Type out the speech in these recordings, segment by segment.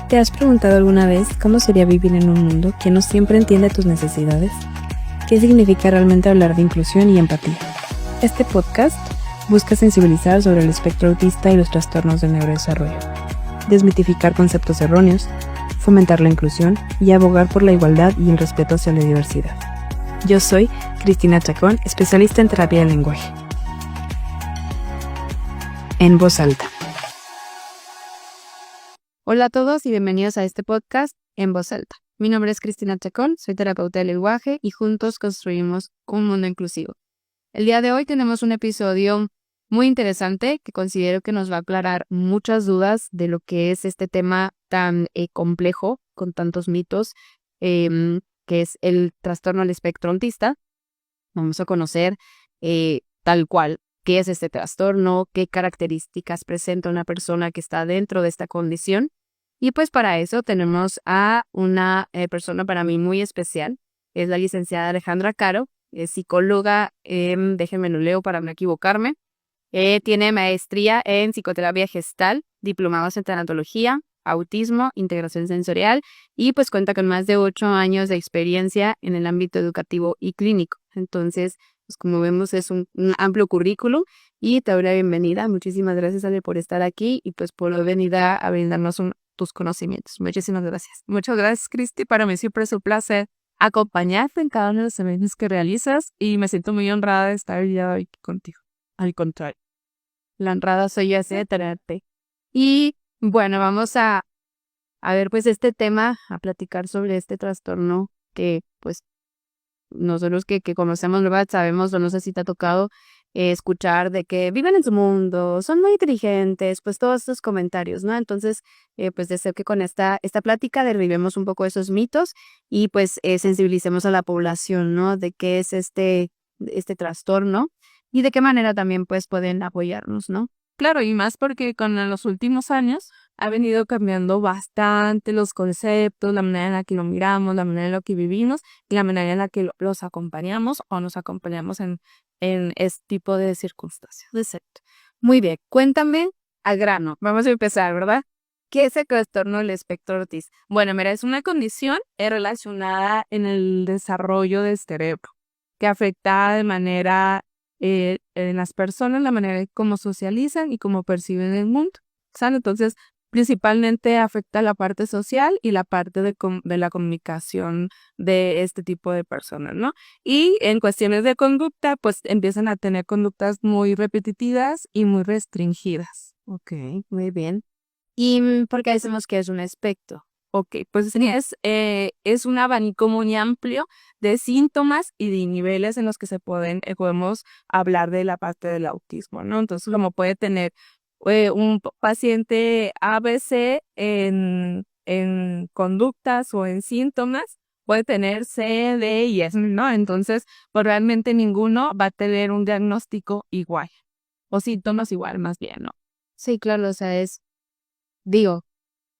¿Te has preguntado alguna vez cómo sería vivir en un mundo que no siempre entiende tus necesidades? ¿Qué significa realmente hablar de inclusión y empatía? Este podcast busca sensibilizar sobre el espectro autista y los trastornos del neurodesarrollo, desmitificar conceptos erróneos, fomentar la inclusión y abogar por la igualdad y el respeto hacia la diversidad. Yo soy Cristina Chacón, especialista en terapia del lenguaje. En voz alta. Hola a todos y bienvenidos a este podcast En voz alta. Mi nombre es Cristina Chacón, soy terapeuta del lenguaje y juntos construimos un mundo inclusivo. El día de hoy tenemos un episodio muy interesante que considero que nos va a aclarar muchas dudas de lo que es este tema tan complejo, con tantos mitos, que es el trastorno al espectro autista. Vamos a conocer tal cual qué es este trastorno, qué características presenta una persona que está dentro de esta condición. Y pues para eso tenemos a una persona para mí muy especial, es la licenciada Alejandra Caro, es psicóloga, déjenme lo leo para no equivocarme, tiene maestría en psicoterapia gestal, diplomados en tanatología, autismo, integración sensorial y pues cuenta con más de 8 años de experiencia en el ámbito educativo y clínico. Entonces, pues como vemos es un amplio currículum y te doy la bienvenida. Muchísimas gracias, Ale, por estar aquí y pues por venir a brindarnos tus conocimientos. Muchísimas gracias. Muchas gracias, Cristi. Para mí siempre es un placer acompañarte en cada uno de los eventos que realizas y me siento muy honrada de estar ya hoy contigo. Al contrario. La honrada soy yo de tenerte. Y bueno, vamos a ver pues este tema, a platicar sobre este trastorno que pues nosotros que conocemos, ¿verdad? Sabemos, o no sé si te ha tocado escuchar de que viven en su mundo, son muy inteligentes, pues todos estos comentarios, ¿no? Entonces, pues deseo que con esta plática derribemos un poco esos mitos y pues sensibilicemos a la población, ¿no? De qué es este trastorno y de qué manera también pues pueden apoyarnos, ¿no? Claro, y más porque con los últimos años ha venido cambiando bastante los conceptos, la manera en la que lo miramos, la manera en la que vivimos y la manera en la que los acompañamos o nos acompañamos en este tipo de circunstancias. Exacto. Muy bien, cuéntame al grano. Vamos a empezar, ¿verdad? ¿Qué es el trastorno del espectro autista? Bueno, mira, es una condición relacionada en el desarrollo del cerebro que afecta de manera en las personas, la manera en cómo socializan y cómo perciben el mundo, ¿sabes? Entonces, principalmente afecta la parte social y la parte de la comunicación de este tipo de personas, ¿no? Y en cuestiones de conducta, pues empiezan a tener conductas muy repetitivas y muy restringidas. Ok, muy bien. ¿Y por qué decimos que es un espectro? Ok, pues es un abanico muy amplio de síntomas y de niveles en los que podemos hablar de la parte del autismo, ¿no? Entonces, como puede tener un paciente ABC en conductas o en síntomas, puede tener C, D y S, ¿no? Entonces, pues realmente ninguno va a tener un diagnóstico igual, o síntomas igual, más bien, ¿no? Sí, claro, o sea, digo,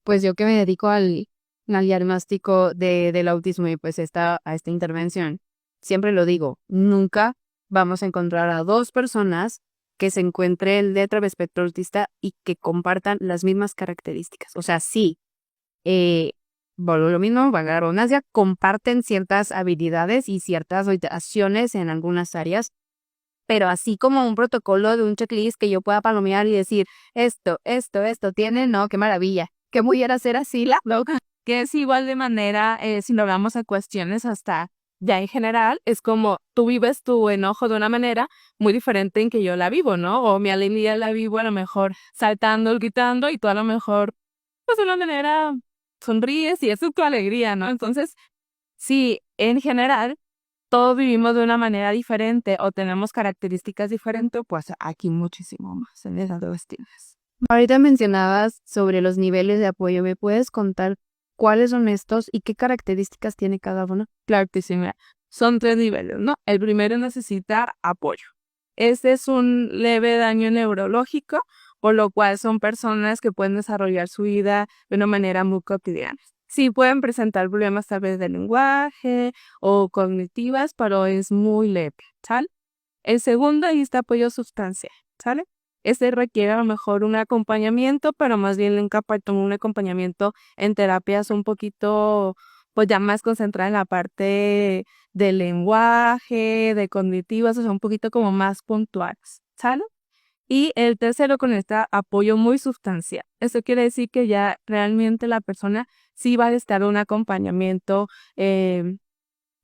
pues yo que me dedico al diagnóstico del autismo y pues a esta intervención, siempre lo digo, nunca vamos a encontrar a dos personas que se encuentren dentro del espectro autista y que compartan las mismas características. O sea, sí, bueno, lo mismo, valga la redundancia, comparten ciertas habilidades y ciertas orientaciones en algunas áreas, pero así como un protocolo de un checklist que yo pueda palomear y decir, esto tiene, no, qué maravilla, que pudiera ser así la loca. Que es igual de manera, si lo hablamos a cuestiones hasta ya en general, es como tú vives tu enojo de una manera muy diferente en que yo la vivo, ¿no? O mi alegría la vivo a lo mejor saltando, gritando y tú a lo mejor, pues de una manera sonríes y eso es tu alegría, ¿no? Entonces, sí, en general, todos vivimos de una manera diferente o tenemos características diferentes, pues aquí muchísimo más en esas cuestiones. Ahorita mencionabas sobre los niveles de apoyo. ¿Me puedes contar cuáles son estos y qué características tiene cada uno? Claro que sí, mira, son 3 niveles, ¿no? El primero es necesitar apoyo. Este es un leve daño neurológico, por lo cual son personas que pueden desarrollar su vida de una manera muy cotidiana. Sí pueden presentar problemas tal vez de lenguaje o cognitivas, pero es muy leve, ¿sale? El segundo es este apoyo sustancial, ¿sale? ese requiere a lo mejor un acompañamiento, pero más bien un acompañamiento en terapias un poquito, pues ya más concentrada en la parte del lenguaje, de cognitivas, o sea, un poquito como más puntuales, ¿sale? Y el tercero con este apoyo muy sustancial. Eso quiere decir que ya realmente la persona sí va a estar un acompañamiento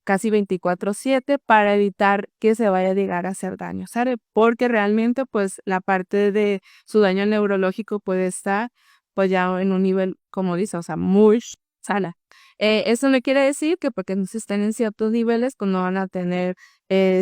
casi 24/7 para evitar que se vaya a llegar a hacer daño, ¿sabe? Porque realmente pues la parte de su daño neurológico puede estar pues ya en un nivel, como dice, o sea, muy sala. Eso no quiere decir que porque no se estén en ciertos niveles, pues no van a tener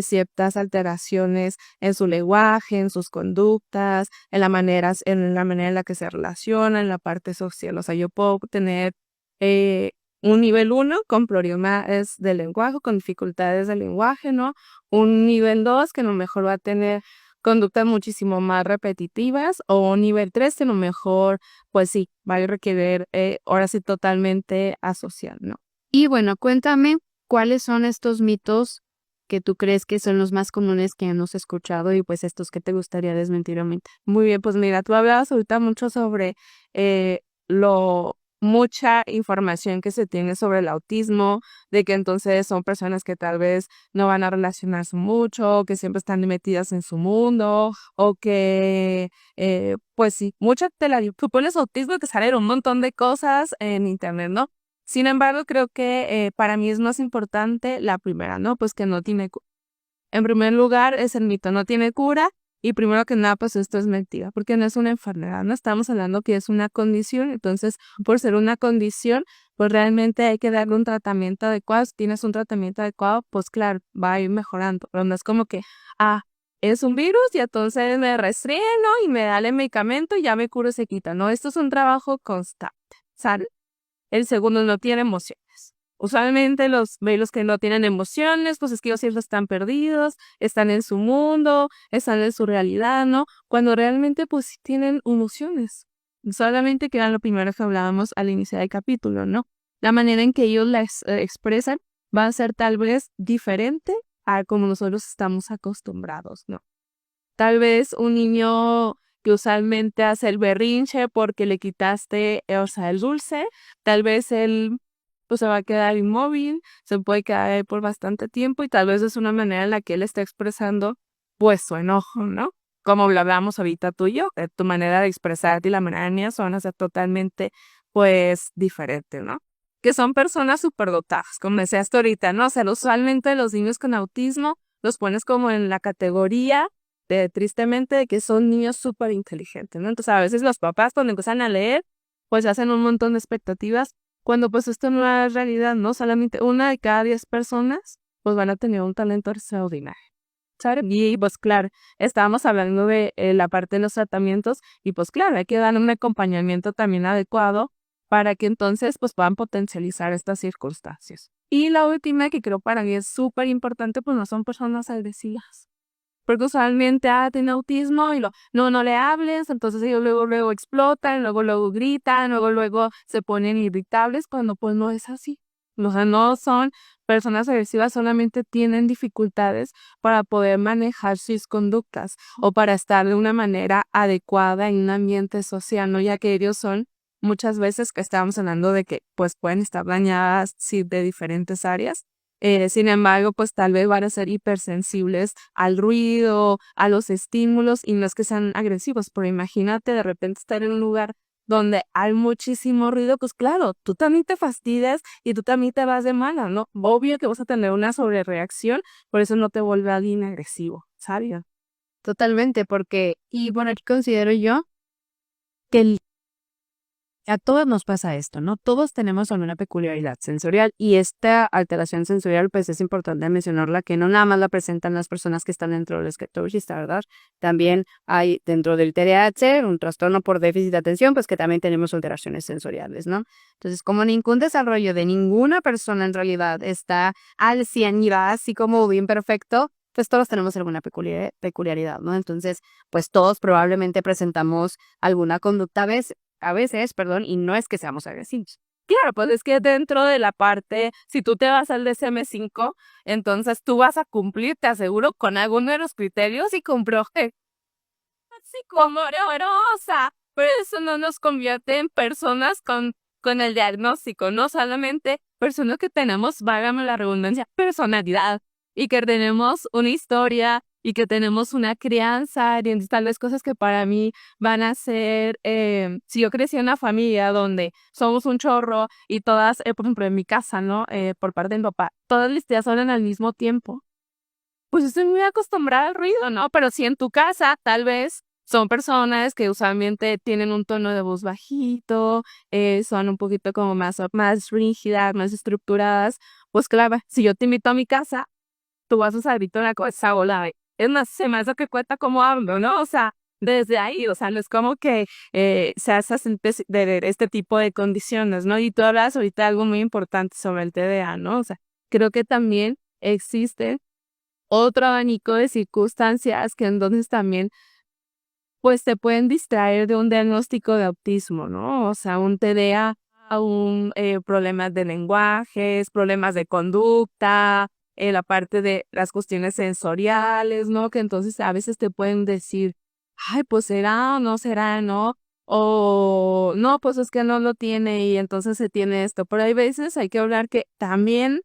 ciertas alteraciones en su lenguaje, en sus conductas, en la manera en la que se relacionan, en la parte social. O sea, yo puedo tener eh, un nivel 1 con problemas del lenguaje, con dificultades del lenguaje, ¿no? Un nivel 2 que a lo mejor va a tener conductas muchísimo más repetitivas, o un nivel 3 que a lo mejor, pues sí, va a requerir ahora sí totalmente asociar, ¿no? Y bueno, cuéntame cuáles son estos mitos que tú crees que son los más comunes que hemos escuchado y pues estos que te gustaría desmentir o aumentar. Muy bien, pues mira, tú hablabas ahorita mucho sobre lo mucha información que se tiene sobre el autismo, de que entonces son personas que tal vez no van a relacionarse mucho, que siempre están metidas en su mundo, o que, pues sí, mucha tela. Tú pones autismo y te salen un montón de cosas en internet, ¿no? Sin embargo, creo que para mí es más importante la primera, ¿no? Pues que no tiene cura. En primer lugar, es el mito, no tiene cura. Y primero que nada, pues esto es mentira, porque no es una enfermedad, no estamos hablando que es una condición. Entonces, por ser una condición, pues realmente hay que darle un tratamiento adecuado. Si tienes un tratamiento adecuado, pues claro, va a ir mejorando, pero no es como que, es un virus y entonces me restreno y me da el medicamento y ya me curo y se quita. No, esto es un trabajo constante, ¿sale? El segundo, no tiene emociones. Usualmente los que no tienen emociones, pues es que ellos siempre están perdidos, están en su mundo, están en su realidad, ¿no? Cuando realmente pues sí tienen emociones. Solamente que era lo primero que hablábamos al inicio del capítulo, ¿no? La manera en que ellos las expresan va a ser tal vez diferente a como nosotros estamos acostumbrados, ¿no? Tal vez un niño que usualmente hace el berrinche porque le quitaste, o sea, el dulce, tal vez él pues se va a quedar inmóvil, se puede quedar ahí por bastante tiempo y tal vez es una manera en la que él está expresando pues su enojo, ¿no? Como lo hablamos ahorita tú y yo, que tu manera de expresarte y la manera mía son, o sea, totalmente pues diferente, ¿no? Que son personas superdotadas, como decías tú ahorita, ¿no? O sea, usualmente los niños con autismo los pones como en la categoría tristemente, de que son niños súper inteligentes, ¿no? Entonces, a veces los papás cuando empiezan a leer, pues hacen un montón de expectativas, cuando pues esto no es realidad, ¿no? Solamente 1 de cada 10 personas, pues van a tener un talento extraordinario, ¿sabes? Y pues claro, estábamos hablando de la parte de los tratamientos, y pues claro, hay que dar un acompañamiento también adecuado para que entonces pues puedan potencializar estas circunstancias. Y la última, que creo para mí es súper importante, pues no son personas agresivas. Porque usualmente, tiene autismo y no le hables, entonces ellos luego explotan, luego gritan, luego se ponen irritables, cuando pues no es así. O sea, no son personas agresivas, solamente tienen dificultades para poder manejar sus conductas o para estar de una manera adecuada en un ambiente social, ¿no? Ya que ellos son muchas veces que estábamos hablando de que pues pueden estar dañadas, sí, de diferentes áreas. Sin embargo, pues tal vez van a ser hipersensibles al ruido, a los estímulos, y no es que sean agresivos, pero imagínate de repente estar en un lugar donde hay muchísimo ruido, pues claro, tú también te fastidias y tú también te vas de mala, ¿no? Obvio que vas a tener una sobrereacción, por eso no te vuelve alguien agresivo, ¿sabes? Totalmente, porque, y bueno, aquí considero yo que a todos nos pasa esto, ¿no? Todos tenemos alguna peculiaridad sensorial y esta alteración sensorial, pues es importante mencionarla, que no nada más la presentan las personas que están dentro del espectro autista, ¿verdad? También hay dentro del TDAH un trastorno por déficit de atención, pues que también tenemos alteraciones sensoriales, ¿no? Entonces, como ningún desarrollo de ninguna persona en realidad está al 100 y va así como bien perfecto, pues todos tenemos alguna peculiaridad, ¿no? Entonces, pues todos probablemente presentamos alguna conducta a veces, perdón, y no es que seamos agresivos. Claro, pues es que dentro de la parte, si tú te vas al DSM-5, entonces tú vas a cumplir, te aseguro, con alguno de los criterios y con psicomorosa, pero eso no nos convierte en personas con el diagnóstico, no solamente personas que tenemos, válgame la redundancia, personalidad y que tenemos una historia y que tenemos una crianza y tal vez cosas que para mí van a ser, si yo crecí en una familia donde somos un chorro y todas, por ejemplo, en mi casa, ¿no? Por parte de mi papá, todas mis tías hablan al mismo tiempo. Pues estoy muy acostumbrada al ruido, ¿no? Pero si en tu casa tal vez son personas que usualmente tienen un tono de voz bajito, son un poquito como más rígidas, más estructuradas, pues claro, si yo te invito a mi casa, tú vas a salir toda la cosa hola. Es más, se me hace que cuenta cómo hablo, ¿no? O sea, desde ahí, o sea, no es como que se hace de este tipo de condiciones, ¿no? Y tú hablas ahorita algo muy importante sobre el TDA, ¿no? O sea, creo que también existe otro abanico de circunstancias que entonces también pues te pueden distraer de un diagnóstico de autismo, ¿no? O sea, un TDA, problemas de lenguajes, problemas de conducta, la parte de las cuestiones sensoriales, ¿no? Que entonces a veces te pueden decir, ay, pues será o no será, ¿no? O no, pues es que no lo tiene y entonces se tiene esto. Pero hay veces hay que hablar que también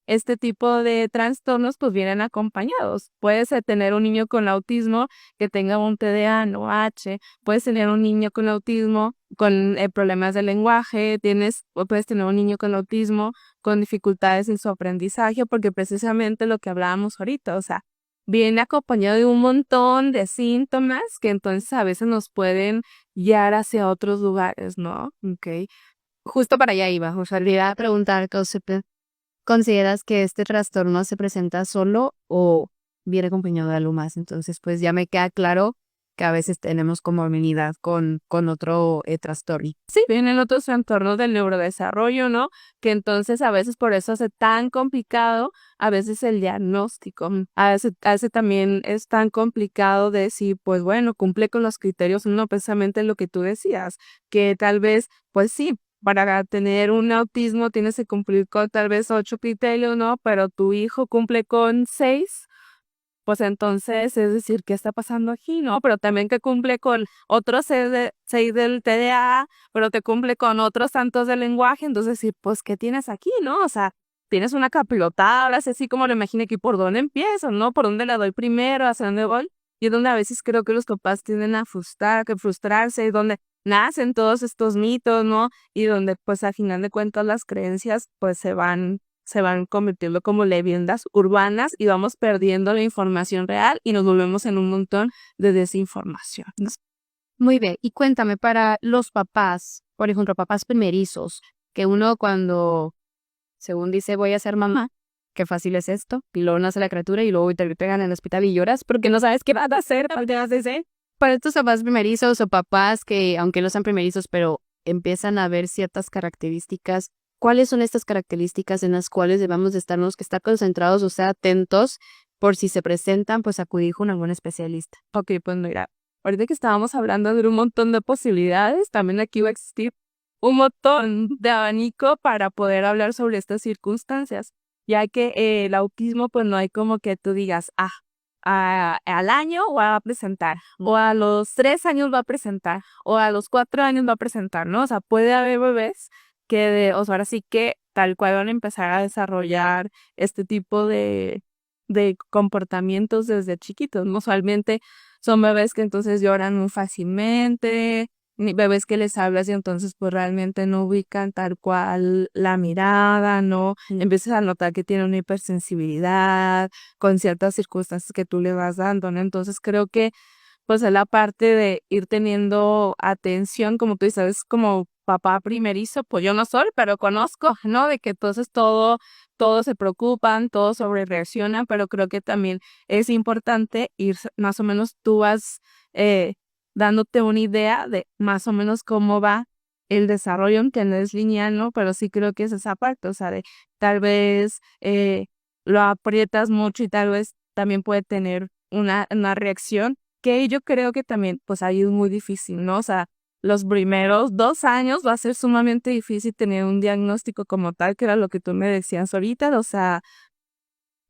este tipo de trastornos pues vienen acompañados. Puedes tener un niño con autismo que tenga un TDA, no H, puedes tener un niño con autismo con problemas de lenguaje, o puedes tener un niño con autismo con dificultades en su aprendizaje, porque precisamente lo que hablábamos ahorita, o sea, viene acompañado de un montón de síntomas que entonces a veces nos pueden guiar hacia otros lugares, ¿no? Okay. Justo para allá iba, o sea, le iba a preguntar, Causepe, ¿consideras que este trastorno se presenta solo o viene acompañado de algo más? Entonces, pues ya me queda claro que a veces tenemos comorbilidad con otro trastorno. Sí, vienen otros trastornos del neurodesarrollo, ¿no? Que entonces a veces por eso hace tan complicado a veces el diagnóstico. A veces también es tan complicado de decir, pues bueno, cumple con los criterios, no precisamente lo que tú decías, que tal vez, pues sí, para tener un autismo tienes que cumplir con tal vez 8 criterios, ¿no? Pero tu hijo cumple con 6, pues entonces es decir, ¿qué está pasando aquí, no? Pero también que cumple con otros 6 del TDA, pero te cumple con otros tantos del lenguaje, entonces decir, pues, ¿qué tienes aquí, no? O sea, tienes una capirotada, ahora sí así como lo imaginé aquí, ¿por dónde empiezo, no? ¿Por dónde la doy primero? ¿Hacia dónde voy? Y es donde a veces creo que los papás tienden a frustrarse, y donde nacen todos estos mitos, ¿no? Y donde, pues, al final de cuentas, las creencias, pues, se van convirtiendo como leyendas urbanas y vamos perdiendo la información real y nos volvemos en un montón de desinformación. Muy bien, y cuéntame, para los papás, por ejemplo, papás primerizos, que uno cuando, según dice, voy a ser mamá, qué fácil es esto, y luego nace la criatura y luego te pegan en el hospital y lloras porque no sabes qué vas a hacer, ¿qué vas a hacer? Para estos papás primerizos o papás que, aunque no sean primerizos, pero empiezan a ver ciertas características, ¿cuáles son estas características en las cuales debemos de estar concentrados o sea atentos por si se presentan, pues acudir con algún especialista? Ok, pues mira, ahorita que estábamos hablando de un montón de posibilidades, también aquí va a existir un montón de abanico para poder hablar sobre estas circunstancias, ya que el autismo, pues no hay como que tú digas, al año va a presentar, o a los 3 años va a presentar, o a los 4 años va a presentar, ¿no? O sea, puede haber bebés o sea, ahora sí que tal cual van a empezar a desarrollar este tipo de comportamientos desde chiquitos, ¿no? Usualmente son bebés que entonces lloran muy fácilmente, bebés que les hablas y entonces pues realmente no ubican tal cual la mirada, ¿no? Empiezas a notar que tiene una hipersensibilidad con ciertas circunstancias que tú le vas dando, ¿no? Entonces creo que pues es la parte de ir teniendo atención, como tú dices, como papá primerizo, pues yo no soy, pero conozco, ¿no? De que entonces todos se preocupan, todos sobrereaccionan, pero creo que también es importante ir más o menos tú vas dándote una idea de más o menos cómo va el desarrollo, aunque no es lineal, ¿no? Pero sí creo que es esa parte, o sea, de tal vez lo aprietas mucho y tal vez también puede tener una reacción que yo creo que también, pues ahí es muy difícil, ¿no? O sea, los primeros 2 años va a ser sumamente difícil tener un diagnóstico como tal, que era lo que tú me decías ahorita, o sea,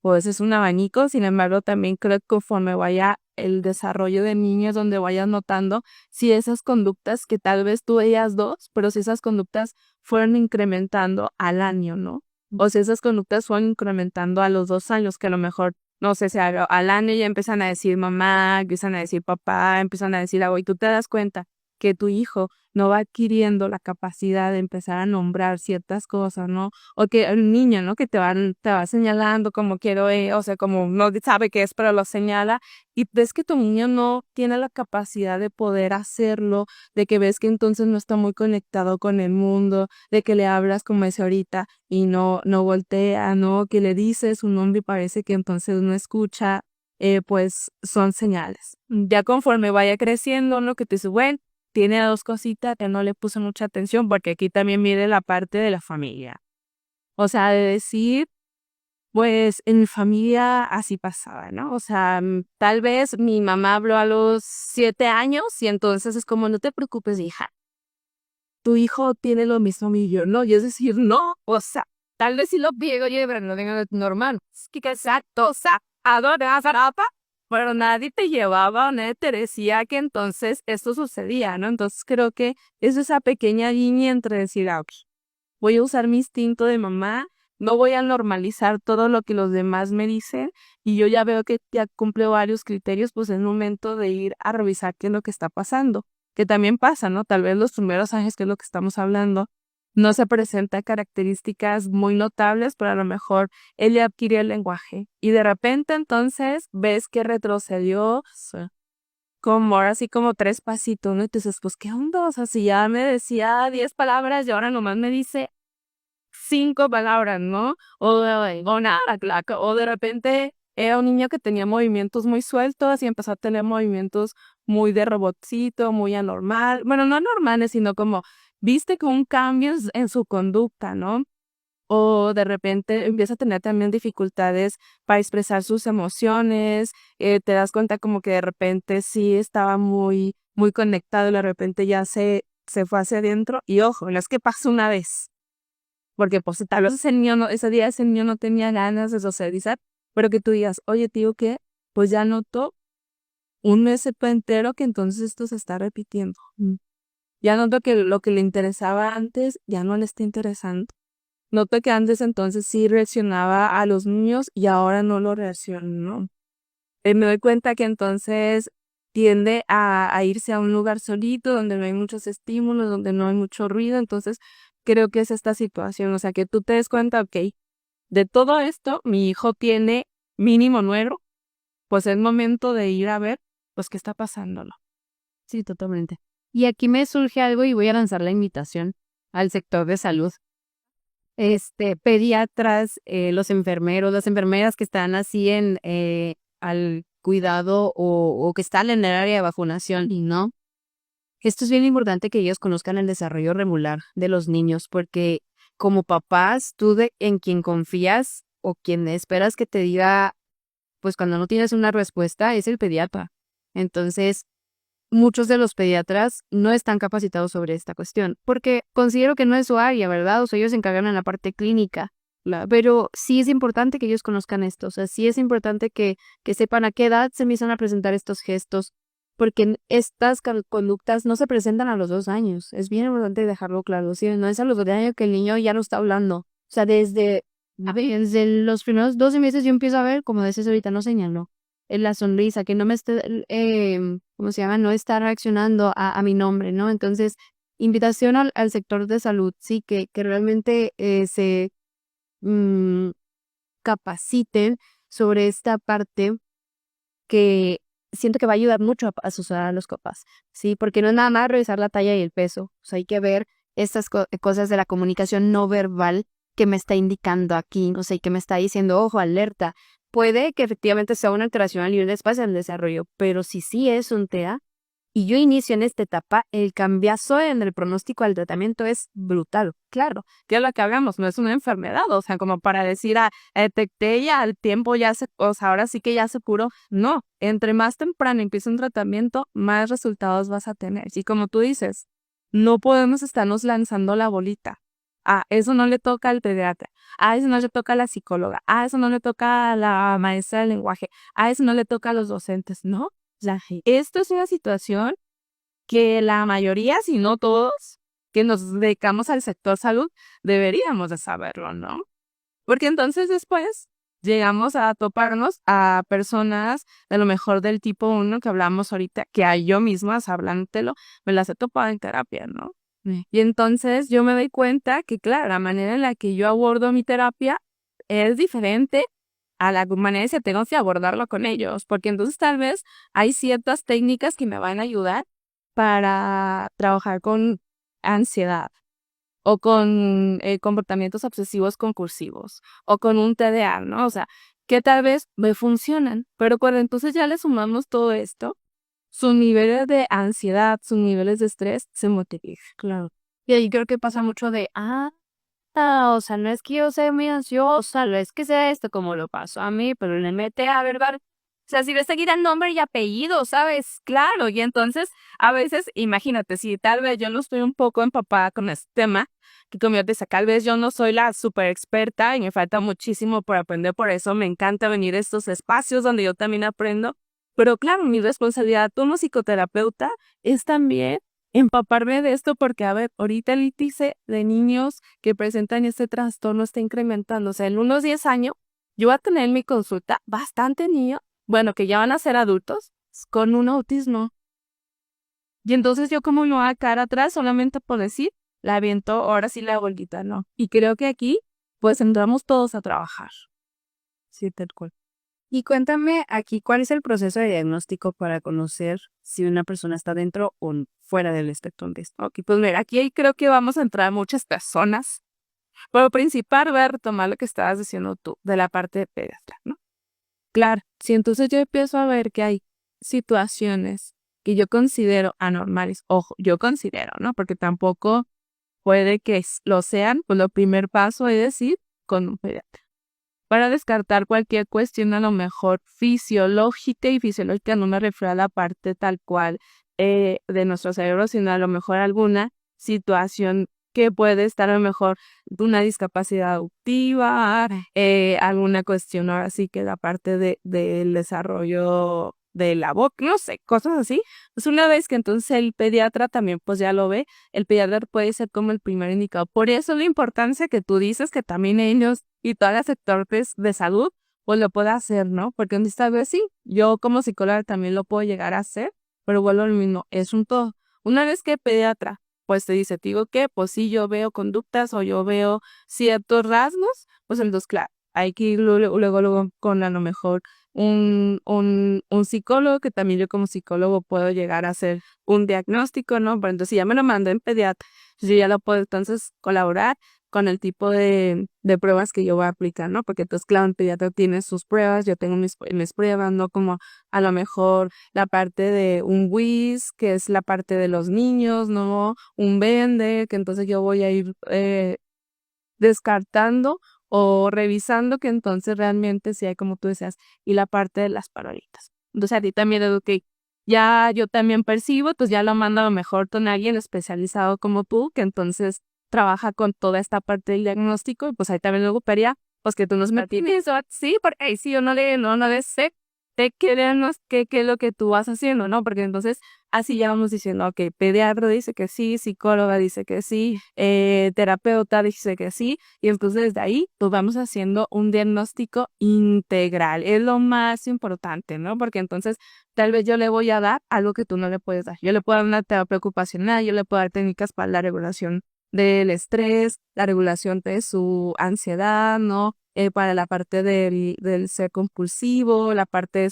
pues es un abanico. Sin embargo, también creo que conforme vaya el desarrollo de niños, donde vayas notando si esas conductas que tal vez tú veías dos, pero si esas conductas fueron incrementando al año, ¿no? O si esas conductas fueron incrementando a los 2 años, que a lo mejor, no sé, si al año ya empiezan a decir mamá, empiezan a decir papá, empiezan a decir abuelo, y tú te das cuenta que tu hijo no va adquiriendo la capacidad de empezar a nombrar ciertas cosas, ¿no? O que el niño, ¿no? Que te va señalando como quiero, o sea, como no sabe qué es, pero lo señala, y ves que tu niño no tiene la capacidad de poder hacerlo, de que ves que entonces no está muy conectado con el mundo, de que le hablas como ese ahorita y no voltea, ¿no? Que le dices un nombre y parece que entonces no escucha, pues son señales. Ya conforme vaya creciendo, ¿no? Que te dice, bueno, tiene dos cositas que no le puse mucha atención, porque aquí también viene la parte de la familia. O sea, de decir, pues en mi familia así pasaba, ¿no? O sea, tal vez mi mamá habló a los 7 años y entonces es como, no te preocupes, hija, tu hijo tiene lo mismo que yo, ¿no? Y es decir, no, o sea, tal vez si lo piego yo, pero no tengo normal. Es que exacto, o sea, adora zarapa, pero nadie te llevaba, nadie te decía que entonces esto sucedía, ¿no? Entonces creo que es esa pequeña línea entre decir, ok, voy a usar mi instinto de mamá, no voy a normalizar todo lo que los demás me dicen, y yo ya veo que ya cumple varios criterios, pues es momento de ir a revisar qué es lo que está pasando, que también pasa, ¿no? Tal vez los primeros años, que es lo que estamos hablando, no se presenta características muy notables, pero a lo mejor él ya adquirió el lenguaje, y de repente entonces ves que retrocedió, como ahora sí como 3 pasitos, ¿no? Y tú dices, pues, ¿qué onda? O sea, si ya me decía 10 palabras y ahora nomás me dice 5 palabras, ¿no? O nada, o de repente era un niño que tenía movimientos muy sueltos y empezó a tener movimientos muy de robotcito, muy anormal. Bueno, no anormales, sino como, viste con un cambio en su conducta, ¿no? O de repente empieza a tener también dificultades para expresar sus emociones, te das cuenta como que de repente sí estaba muy, muy conectado y de repente ya se fue hacia adentro. Y ojo, no es que pase una vez, porque pues tal vez ese día ese niño no tenía ganas de socializar, pero que tú digas, oye tío, ¿qué? Pues ya noto un mes entero que entonces esto se está repitiendo. Ya noto que lo que le interesaba antes ya no le está interesando. Noto que antes entonces sí reaccionaba a los niños y ahora no lo reacciono. Me doy cuenta que entonces tiende a irse a un lugar solito, donde no hay muchos estímulos, donde no hay mucho ruido. Entonces creo que es esta situación, o sea, que tú te des cuenta, ok, de todo esto, mi hijo tiene mínimo 9, pues es momento de ir a ver, pues, qué está pasándolo. Sí, totalmente. Y aquí me surge algo y voy a lanzar la invitación al sector de salud. Pediatras, los enfermeros, las enfermeras que están así al cuidado o que están en el área de vacunación, y no. Esto es bien importante que ellos conozcan el desarrollo regular de los niños, porque como papás, en quien confías o quien esperas que te diga, pues cuando no tienes una respuesta, es el pediatra. Entonces, muchos de los pediatras no están capacitados sobre esta cuestión, porque considero que no es su área, ¿verdad? O sea, ellos se encargan en la parte clínica, pero sí es importante que ellos conozcan esto, o sea, sí es importante que sepan a qué edad se empiezan a presentar estos gestos, porque estas conductas no se presentan a los 2 años, es bien importante dejarlo claro, ¿sí? No es a los 2 años que el niño ya no está hablando, o sea, desde los primeros 12 meses yo empiezo a ver, como decías ahorita, no señaló en la sonrisa, que no me esté, ¿cómo se llama? No está reaccionando a mi nombre, ¿no? Entonces, invitación al sector de salud, sí, que realmente se mm, capaciten sobre esta parte que siento que va a ayudar mucho a asesorar a los papás, ¿sí? Porque no es nada más revisar la talla y el peso, o sea, hay que ver estas cosas de la comunicación no verbal que me está indicando aquí, o sea, y que me está diciendo, ojo, alerta. Puede que efectivamente sea una alteración al nivel de espacio del desarrollo, pero si sí es un TEA y yo inicio en esta etapa, el cambiazo en el pronóstico al tratamiento es brutal. Claro, que es lo que hablamos, no es una enfermedad, o sea, como para decir, detecté ya al tiempo o sea, ahora sí que ya se curó. No, entre más temprano empieza un tratamiento, más resultados vas a tener. Y como tú dices, no podemos estarnos lanzando la bolita. eso no le toca al pediatra, eso no le toca a la psicóloga, eso no le toca a la maestra de lenguaje, eso no le toca a los docentes, ¿no? O sea, esto es una situación que la mayoría, si no todos, que nos dedicamos al sector salud, deberíamos de saberlo, ¿no? Porque entonces después llegamos a toparnos a personas de lo mejor del tipo 1 que hablamos ahorita, que a yo misma, hablándotelo, me las he topado en terapia, ¿no? Y entonces yo me doy cuenta que, claro, la manera en la que yo abordo mi terapia es diferente a la manera en que tengo que abordarlo con ellos, porque entonces tal vez hay ciertas técnicas que me van a ayudar para trabajar con ansiedad o con comportamientos obsesivos compulsivos o con un TDA, ¿no? O sea, que tal vez me funcionan, pero cuando entonces ya le sumamos todo esto, sus niveles de ansiedad, sus niveles de estrés se multiplican. Claro. Y ahí creo que pasa mucho de, o sea, no es que yo sea muy ansiosa, no es que sea esto como lo pasó a mí, pero le mete a verdad. O sea, si le seguir el nombre y apellido, ¿sabes? Claro, y entonces, a veces, imagínate, si tal vez yo no estoy un poco empapada con este tema, que como yo te decía, tal vez yo no soy la súper experta y me falta muchísimo por aprender, por eso me encanta venir a estos espacios donde yo también aprendo, pero claro, mi responsabilidad como psicoterapeuta es también empaparme de esto porque, a ver, ahorita el índice de niños que presentan este trastorno está incrementando. O sea, en unos 10 años, yo voy a tener en mi consulta bastante niños, bueno, que ya van a ser adultos, con un autismo. Y entonces yo como me voy a quedar atrás solamente por decir, la aviento, ahora sí la bolita, ¿no? Y creo que aquí, pues, entramos todos a trabajar. Sí, tal cual. Y cuéntame aquí, ¿cuál es el proceso de diagnóstico para conocer si una persona está dentro o fuera del espectro autista? Ok, pues mira, aquí creo que vamos a entrar muchas personas, pero principal voy a retomar lo que estabas diciendo tú, de la parte de pediatra, ¿no? Claro, si entonces yo empiezo a ver que hay situaciones que yo considero anormales, ojo, yo considero, ¿no? Porque tampoco puede que lo sean, pues lo primer paso es decir con un pediatra. Para descartar cualquier cuestión a lo mejor fisiológica, y fisiológica no me refiero a la parte tal cual de nuestro cerebro, sino a lo mejor alguna situación que puede estar a lo mejor una discapacidad auditiva, alguna cuestión ahora sí que la parte del desarrollo de la boca, no sé, cosas así. Pues una vez que entonces el pediatra también pues ya lo ve, el pediatra puede ser como el primer indicado. Por eso la importancia que tú dices que también ellos y todas las sectores de salud pues lo puede hacer, ¿no? Porque un tal vez sí, yo como psicóloga también lo puedo llegar a hacer, pero vuelvo al mismo, es un todo. Una vez que el pediatra pues te dice, te digo que, pues sí, yo veo conductas o yo veo ciertos rasgos, pues entonces, claro, hay que ir luego con a lo mejor un psicólogo, que también yo como psicólogo puedo llegar a hacer un diagnóstico, ¿no? Pero entonces, si ya me lo mandó en pediatra, yo ya lo puedo entonces colaborar con el tipo de pruebas que yo voy a aplicar, ¿no? Porque entonces, claro, el pediatra tiene sus pruebas, yo tengo mis pruebas, ¿no? Como a lo mejor la parte de un WIS, que es la parte de los niños, ¿no? Un Bender, que entonces yo voy a ir descartando o revisando que entonces realmente sí hay, como tú decías, y la parte de las parolitas. Entonces a ti también, que ya yo también percibo, pues ya lo mando a lo mejor con alguien especializado como tú, que entonces trabaja con toda esta parte del diagnóstico, y pues ahí también luego pedía, pues que tú nos metiste, sí, porque ahí sí yo no le sé de qué es lo que tú vas haciendo, ¿no? Porque entonces así ya vamos diciendo, ok, pediatra dice que sí, psicóloga dice que sí, terapeuta dice que sí, y entonces desde ahí pues vamos haciendo un diagnóstico integral, es lo más importante, ¿no? Porque entonces tal vez yo le voy a dar algo que tú no le puedes dar, yo le puedo dar una terapia ocupacional, yo le puedo dar técnicas para la regulación del estrés, la regulación de su ansiedad, ¿no? Para la parte del ser compulsivo, la parte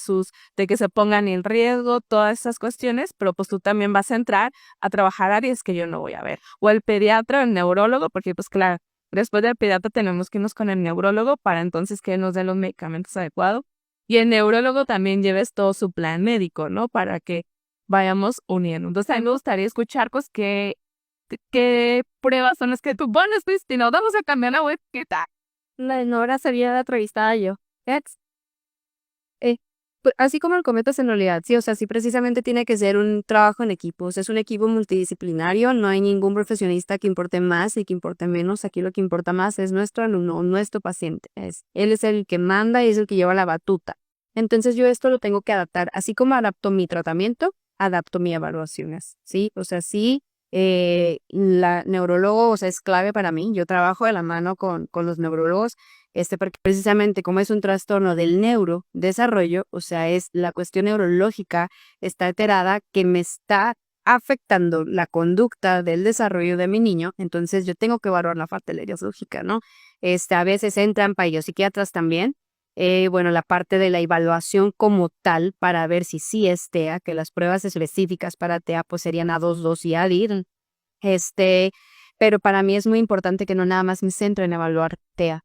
de que se pongan en riesgo, todas esas cuestiones, pero pues tú también vas a entrar a trabajar áreas que yo no voy a ver. O el pediatra, el neurólogo, porque pues claro, después del pediatra tenemos que irnos con el neurólogo para entonces que nos dé los medicamentos adecuados. Y el neurólogo también lleves todo su plan médico, ¿no? Para que vayamos uniendo. Entonces a mí me gustaría escuchar pues qué pruebas son las que tú pones, Cristina. Vamos a cambiar la web, ¿qué tal? La Nora sería la entrevistada yo. Ex, así como lo comentas en realidad, sí, o sea, sí precisamente tiene que ser un trabajo en equipo, o sea, es un equipo multidisciplinario, no hay ningún profesionista que importe más y que importe menos, aquí lo que importa más es nuestro alumno, nuestro paciente, él es el que manda y es el que lleva la batuta. Entonces yo esto lo tengo que adaptar, así como adapto mi tratamiento, adapto mi evaluaciones, ¿sí? O sea, sí, la neurólogo, o sea, es clave para mí, yo trabajo de la mano con los neurólogos, porque precisamente como es un trastorno del neurodesarrollo, o sea, es la cuestión neurológica está alterada que me está afectando la conducta del desarrollo de mi niño, entonces yo tengo que evaluar la parte neurológica, ¿no? A veces entran psiquiatras también, bueno, la parte de la evaluación como tal para ver si sí es TEA, que las pruebas específicas para TEA pues serían A2 y ADIR, pero para mí es muy importante que no nada más me centre en evaluar TEA.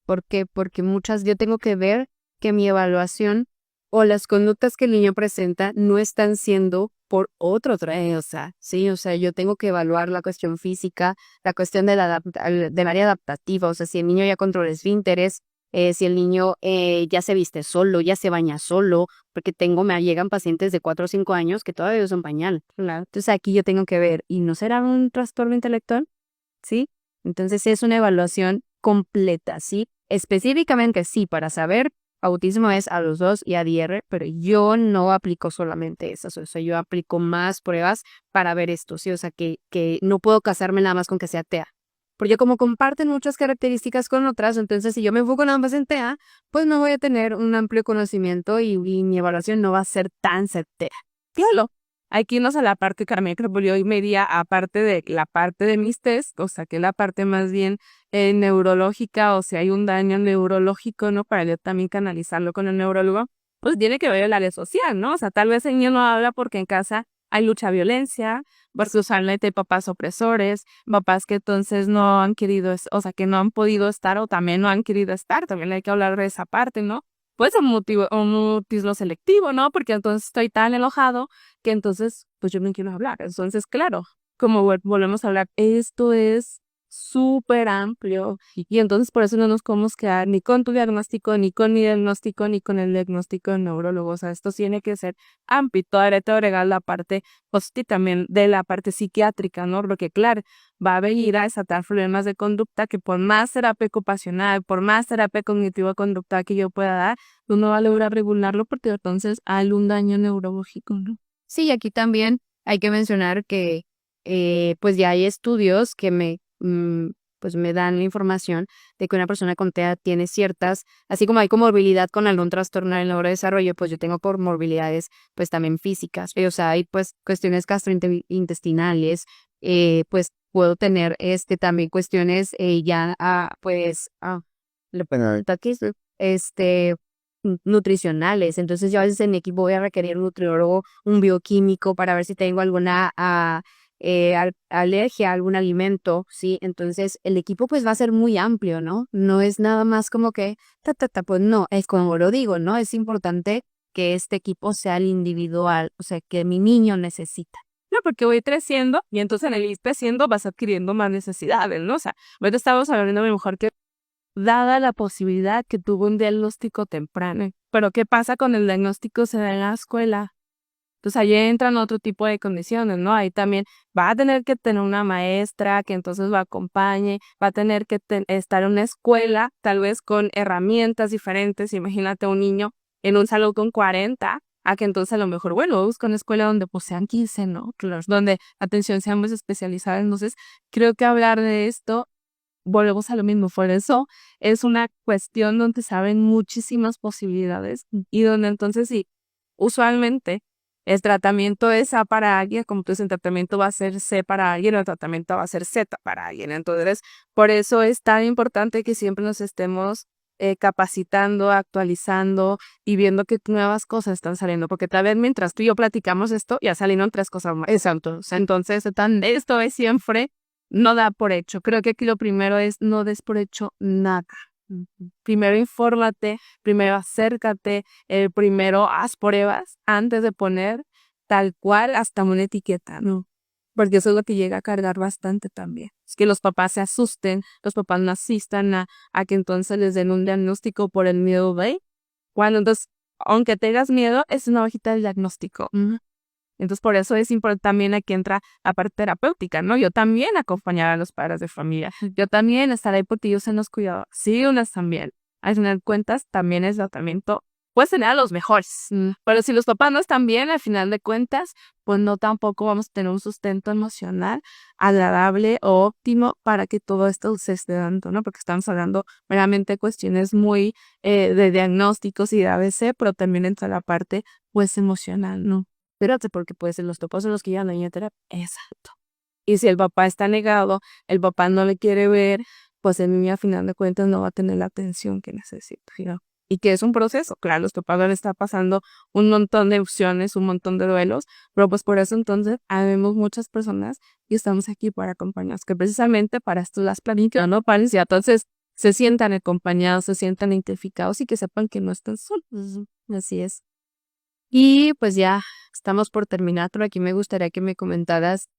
¿Por qué? Porque yo tengo que ver que mi evaluación o las conductas que el niño presenta no están siendo por otro o sea, sí, o sea, yo tengo que evaluar la cuestión física, la cuestión del área adaptativa, o sea, si el niño ya controla esfínteres, si el niño ya se viste solo, ya se baña solo, porque me llegan pacientes de 4 o 5 años que todavía usan pañal. Claro. Entonces aquí yo tengo que ver, ¿y no será un trastorno intelectual? ¿Sí? Entonces es una evaluación completa, ¿sí? Específicamente sí, para saber, autismo es a los 2 y ADR, pero yo no aplico solamente esas, o sea, yo aplico más pruebas para ver esto, ¿sí? O sea, que no puedo casarme nada más con que sea TEA. Porque como comparten muchas características con otras, entonces si yo me enfoco nada más en TEA, pues no voy a tener un amplio conocimiento y mi evaluación no va a ser tan certera. Claro. Aquí no sé la parte que también creo que yo y media, aparte de la parte de mis test, o sea, que la parte más bien neurológica, o si hay un daño neurológico, ¿no? Para yo también canalizarlo con el neurólogo, pues tiene que ver el área social, ¿no? O sea, tal vez el niño no habla porque en casa hay lucha violencia, versus usualmente hay papás opresores, papás que entonces no han querido, o sea, que no han podido estar o también no han querido estar, también hay que hablar de esa parte, ¿no? Puede ser un mutismo selectivo, ¿no? Porque entonces estoy tan enojado que entonces, pues yo no quiero hablar. Entonces, claro, como volvemos a hablar, esto es súper amplio y entonces por eso no nos podemos quedar ni con tu diagnóstico, ni con mi diagnóstico, ni con el diagnóstico del neurólogo. O sea, esto tiene que ser amplio y todavía te agregar la parte, pues y también de la parte psiquiátrica, ¿no? Porque claro, va a venir a desatar problemas de conducta que por más terapia ocupacional, por más terapia cognitivo-conducta que yo pueda dar, tú no vas a lograr regularlo porque entonces hay un daño neurológico, ¿no? Sí, y aquí también hay que mencionar que pues ya hay estudios que pues me dan la información de que una persona con TEA tiene ciertas, así como hay comorbilidad con algún trastorno del neurodesarrollo, pues yo tengo comorbilidades pues también físicas, o sea, hay pues cuestiones gastrointestinales, pues puedo tener también cuestiones este nutricionales. Entonces yo a veces en mi equipo voy a requerir un nutriólogo, un bioquímico para ver si tengo alguna alergia a algún alimento, ¿sí? Entonces el equipo pues va a ser muy amplio, ¿no? No es nada más como que, pues no, es como lo digo, ¿no? Es importante que este equipo sea el individual, o sea, que mi niño necesita. No, porque voy creciendo y entonces en el ir creciendo vas adquiriendo más necesidades, ¿no? O sea, ahorita estamos hablando de mi mujer que dada la posibilidad que tuvo un diagnóstico temprano. Pero ¿qué pasa con el diagnóstico se da en la escuela? Entonces ahí entran otro tipo de condiciones, ¿no? Ahí también va a tener que tener una maestra que entonces lo acompañe, va a tener que estar en una escuela, tal vez con herramientas diferentes. Imagínate un niño en un salón con 40, a que entonces a lo mejor, bueno, busca una escuela donde pues sean 15, ¿no? Claro, donde atención sea más especializada. Entonces, creo que hablar de esto volvemos a lo mismo, por eso es una cuestión donde se abren muchísimas posibilidades y donde entonces sí, usualmente el tratamiento es A para alguien, como tú dices, el tratamiento va a ser C para alguien, el tratamiento va a ser Z para alguien. Entonces, por eso es tan importante que siempre nos estemos capacitando, actualizando y viendo qué nuevas cosas están saliendo, porque tal vez mientras tú y yo platicamos esto, ya salieron 3 cosas más. Exacto. Entonces, esto es siempre no da por hecho. Creo que aquí lo primero es no des por hecho nada. Primero infórmate, primero acércate, primero haz pruebas antes de poner tal cual hasta una etiqueta, ¿no? Porque eso es lo que llega a cargar bastante también. Es que los papás se asusten, los papás no asistan a que entonces les den un diagnóstico por el miedo de cuando entonces aunque tengas miedo, es una hojita del diagnóstico. Entonces, por eso es importante también aquí entra la parte terapéutica, ¿no? Yo también acompañar a los padres de familia. Yo también estar ahí porque ellos se nos cuidaban. Sí, unas también. Al final de cuentas, también el tratamiento puedes tener a los mejores. Pero si los papás no están bien, al final de cuentas, pues no tampoco vamos a tener un sustento emocional agradable o óptimo para que todo esto se esté dando, ¿no? Porque estamos hablando meramente de cuestiones muy de diagnósticos y de ABC, pero también entra la parte, pues, emocional, ¿no? Espérate, porque pues los papás son los que llevan la niña a terapia. Exacto. Y si el papá está negado, el papá no le quiere ver, pues el niño a final de cuentas no va a tener la atención que necesita, ¿no? Y que es un proceso, claro, los papás van a estar pasando un montón de opciones, un montón de duelos, pero pues por eso entonces habemos muchas personas y estamos aquí para acompañarnos, que precisamente para esto las planifican, ¿no? Para y entonces se sientan acompañados, se sientan identificados y que sepan que no están solos. Así es. Y pues ya estamos por terminar, pero aquí me gustaría que me comentaras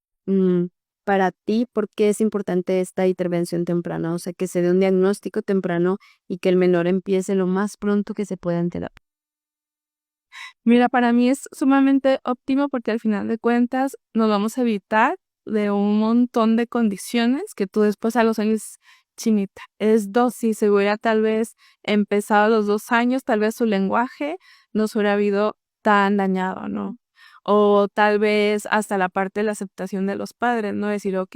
para ti por qué es importante esta intervención temprana, o sea, que se dé un diagnóstico temprano y que el menor empiece lo más pronto que se pueda enterar. Mira, para mí es sumamente óptimo porque al final de cuentas nos vamos a evitar de un montón de condiciones que tú después a los años, chinita, es dosis, si hubiera tal vez empezado a los 2 años, tal vez su lenguaje no se hubiera habido tan dañado, ¿no? O tal vez hasta la parte de la aceptación de los padres, ¿no? Decir, ok,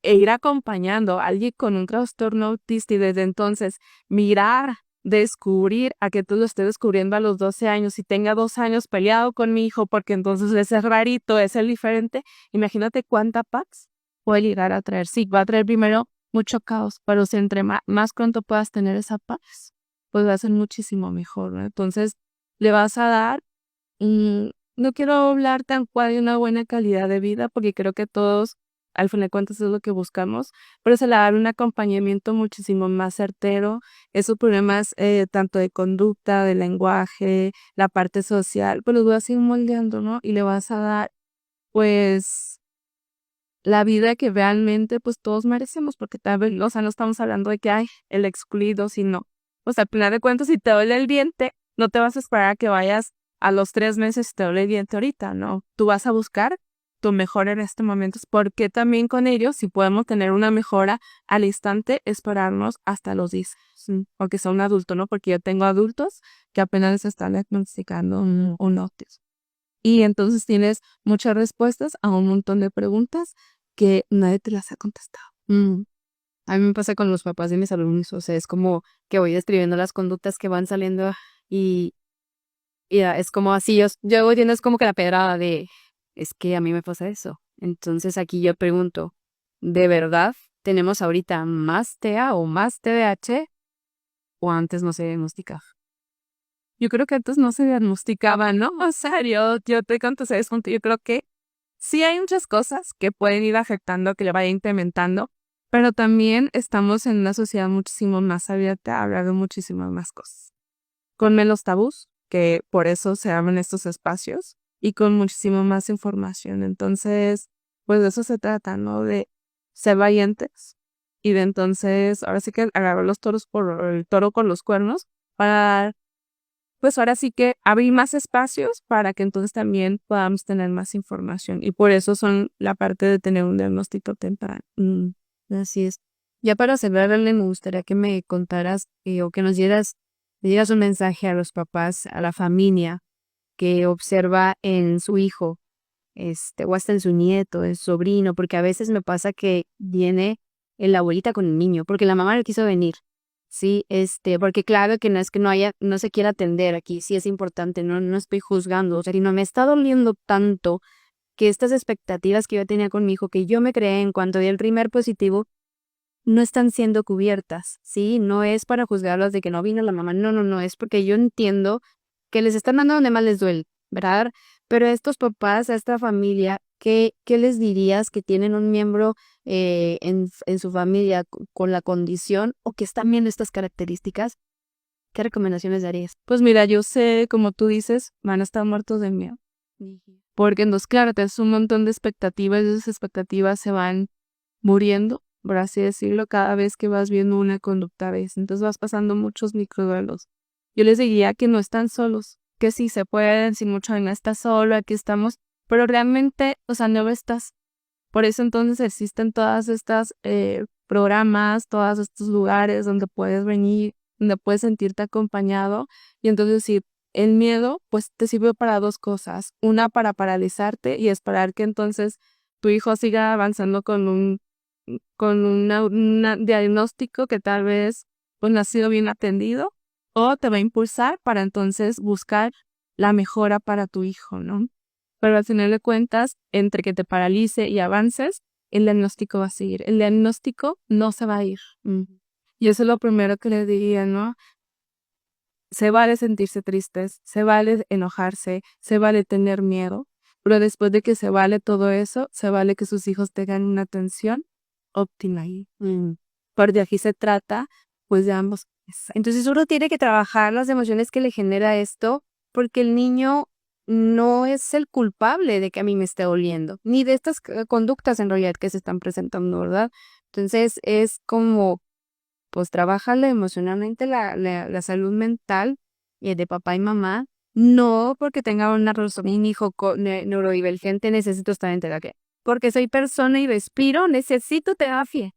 e ir acompañando a alguien con un trastorno autista y desde entonces mirar, descubrir a que tú lo estés descubriendo a los 12 años y tenga 2 años peleado con mi hijo porque entonces ese es rarito, es el diferente. Imagínate cuánta paz puede llegar a traer. Sí, va a traer primero mucho caos, pero si entre más pronto puedas tener esa paz, pues va a ser muchísimo mejor, ¿no? Entonces le vas a dar, no quiero hablar tan cual de una buena calidad de vida porque creo que todos al fin de cuentas es lo que buscamos, pero se le da un acompañamiento muchísimo más certero, esos problemas tanto de conducta, de lenguaje, la parte social, pues los vas a ir moldeando, ¿no? Y le vas a dar, pues, la vida que realmente, pues, todos merecemos, porque tal vez, o sea, no estamos hablando de que, hay el excluido, sino, pues, al final de cuentas, si te duele el diente, no te vas a esperar a que vayas a los 3 meses y te duele el diente ahorita, ¿no? Tú vas a buscar tu mejor en este momento, porque también con ellos, si podemos tener una mejora al instante, esperarnos hasta los 10, porque son adultos, ¿no? Porque yo tengo adultos que apenas les están diagnosticando un autismo. Y entonces tienes muchas respuestas a un montón de preguntas que nadie te las ha contestado. A mí me pasa con los papás de mis alumnos, o sea, es como que voy describiendo las conductas que van saliendo y, es como así, yo voy viendo es como que la pedrada de, es que a mí me pasa eso. Entonces aquí yo pregunto, ¿de verdad tenemos ahorita más TEA o más TDAH o antes no se diagnosticaba? Yo creo que antes no se diagnosticaba, ¿no? O sea, yo te conto, ¿sabes? Yo creo que sí hay muchas cosas que pueden ir afectando, que le vaya implementando, pero también estamos en una sociedad muchísimo más abierta a hablar de muchísimas más cosas. Con menos tabús, que por eso se abren estos espacios, y con muchísimo más información. Entonces, pues de eso se trata, ¿no? De ser valientes y de entonces, ahora sí que agarrar los toros por el toro con los cuernos para pues ahora sí que abrir más espacios para que entonces también podamos tener más información. Y por eso son la parte de tener un diagnóstico temprano. Así es. Ya para cerrarle, me gustaría que me contaras o que le dieras un mensaje a los papás, a la familia que observa en su hijo, o hasta en su nieto, en su sobrino, porque a veces me pasa que viene la abuelita con el niño, porque la mamá no quiso venir. Sí, porque claro que no es que no se quiera atender aquí, sí es importante, no estoy juzgando, o sea, no me está doliendo tanto que estas expectativas que yo tenía con mi hijo, que yo me creé en cuanto di el primer positivo, no están siendo cubiertas, ¿sí? No es para juzgarlos de que no vino la mamá, no, es porque yo entiendo que les están dando donde más les duele, ¿verdad? Pero a estos papás, a esta familia, ¿qué les dirías que tienen un miembro en su familia con la condición o que están viendo estas características? ¿Qué recomendaciones darías? Pues mira, yo sé, como tú dices, van a estar muertos de miedo. Porque entonces, claro, tienes un montón de expectativas y esas expectativas se van muriendo, por así decirlo, cada vez que vas viendo una conducta a veces. Entonces vas pasando muchos microduelos. yo les diría que no están solos, que sí se pueden, si mucho no estás solo, aquí estamos, pero realmente, o sea, no estás. Por eso entonces existen todas estas programas, todos estos lugares donde puedes venir, donde puedes sentirte acompañado. Y entonces sí, el miedo pues te sirve para dos cosas. Una, para paralizarte y esperar que entonces tu hijo siga avanzando con un diagnóstico que tal vez pues no ha sido bien atendido, o te va a impulsar para entonces buscar la mejora para tu hijo, ¿no? Pero al final de cuentas, entre que te paralice y avances, el diagnóstico va a seguir. El diagnóstico no se va a ir. Y eso es lo primero que le diría, ¿no? Se vale sentirse tristes, se vale enojarse, se vale tener miedo, pero después de que se vale todo eso, se vale que sus hijos tengan una atención óptima ahí. Porque aquí se trata, pues, de ambos. Entonces uno tiene que trabajar las emociones que le genera esto, porque el niño no es el culpable de que a mí me esté doliendo, ni de estas conductas en realidad que se están presentando, ¿verdad? Entonces es como, pues, trabajarle emocionalmente la salud mental de papá y mamá, no porque tenga una razón, un hijo neurodivergente, necesito estar en terapia, porque soy persona y respiro, necesito terapia.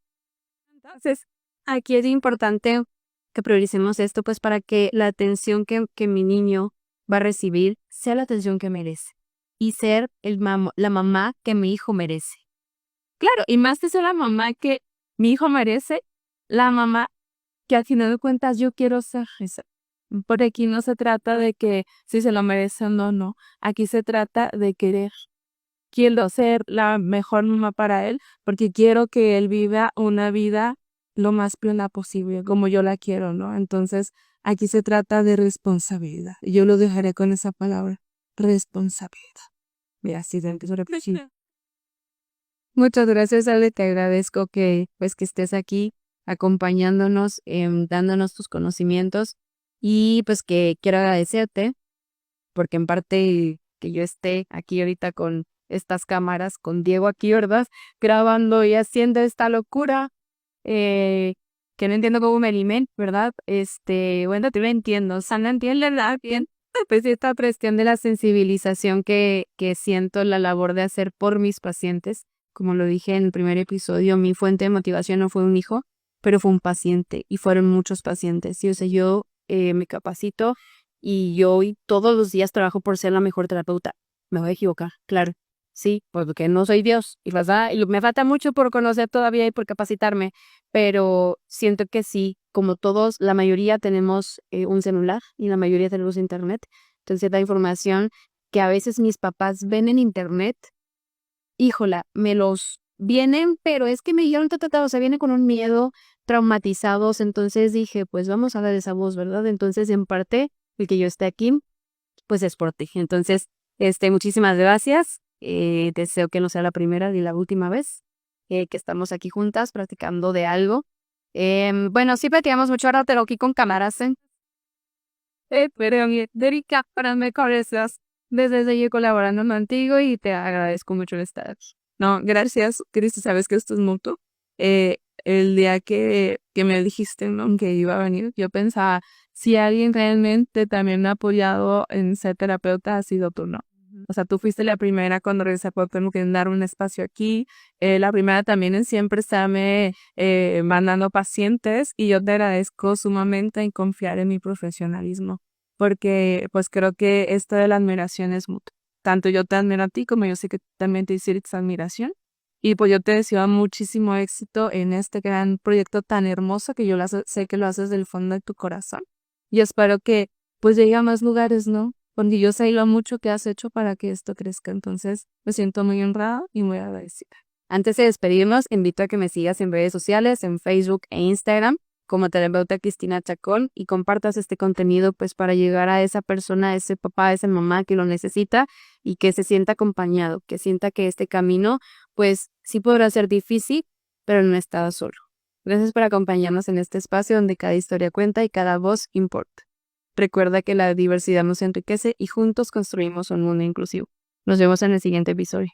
Entonces, aquí es importante que prioricemos esto, pues, para que la atención que mi niño va a recibir sea la atención que merece y ser la mamá que mi hijo merece. Claro, y más que ser la mamá que mi hijo merece, la mamá que al final de cuentas yo quiero ser esa. Por aquí no se trata de que si se lo merece o no, no. Aquí se trata de querer. Quiero ser la mejor mamá para él porque quiero que él viva una vida lo más plena posible, como yo la quiero, ¿no? Entonces, aquí se trata de responsabilidad. Yo lo dejaré con esa palabra, responsabilidad. Mira, si te empiezo a repetir. Muchas gracias, Ale, te agradezco que estés aquí acompañándonos, dándonos tus conocimientos, y pues que quiero agradecerte porque en parte que yo esté aquí ahorita con estas cámaras, con Diego aquí, ¿verdad? Grabando y haciendo esta locura, eh, que no entiendo cómo me alimentan, ¿verdad? Bueno, te lo entiendo, o sea, no entiendo, ¿verdad? Bien, pues esta presión de la sensibilización que siento la labor de hacer por mis pacientes. Como lo dije en el primer episodio, mi fuente de motivación no fue un hijo, pero fue un paciente, y fueron muchos pacientes. Y o sea, yo me capacito y yo hoy todos los días trabajo por ser la mejor terapeuta. Me voy a equivocar, claro. Sí, porque no soy Dios, y me falta mucho por conocer todavía y por capacitarme, pero siento que sí, como todos, la mayoría tenemos un celular y la mayoría tenemos internet. Entonces la información que a veces mis papás ven en internet, híjola, me los vienen, pero es que me dijeron, o sea, vienen con un miedo, traumatizados. Entonces dije, pues vamos a dar esa voz, ¿verdad? Entonces, en parte, el que yo esté aquí, pues es por ti. Entonces, muchísimas gracias. Deseo que no sea la primera ni la última vez que estamos aquí juntas practicando de algo. Bueno, sí practicamos mucho, ahora pero aquí con cámaras, ¿eh? Pero dedica para mejores desde seguir colaborando contigo, y te agradezco mucho el estar aquí. No, gracias, Cristi, sabes que esto es mutuo. El día que me dijiste, ¿no?, que iba a venir, yo pensaba, si alguien realmente también me ha apoyado en ser terapeuta, ha sido tú, ¿no? O sea, tú fuiste la primera cuando regresé a Puebla en dar un espacio aquí, la primera también en siempre estarme mandando pacientes, y yo te agradezco sumamente en confiar en mi profesionalismo, porque pues creo que esto de la admiración es mutua. Tanto yo te admiro a ti como yo sé que tú también te hiciste admiración. Y pues yo te deseo muchísimo éxito en este gran proyecto tan hermoso que yo sé que lo haces del fondo de tu corazón. Y espero que pues llegue a más lugares, ¿no? Porque yo sé lo mucho que has hecho para que esto crezca. Entonces me siento muy honrada y muy agradecida. Antes de despedirnos, invito a que me sigas en redes sociales, en Facebook e Instagram, como terapeuta Cristina Chacón, y compartas este contenido pues para llegar a esa persona, a ese papá, a esa mamá que lo necesita y que se sienta acompañado, que sienta que este camino pues sí podrá ser difícil, pero no está solo. Gracias por acompañarnos en este espacio donde cada historia cuenta y cada voz importa. Recuerda que la diversidad nos enriquece y juntos construimos un mundo inclusivo. Nos vemos en el siguiente episodio.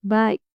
Bye.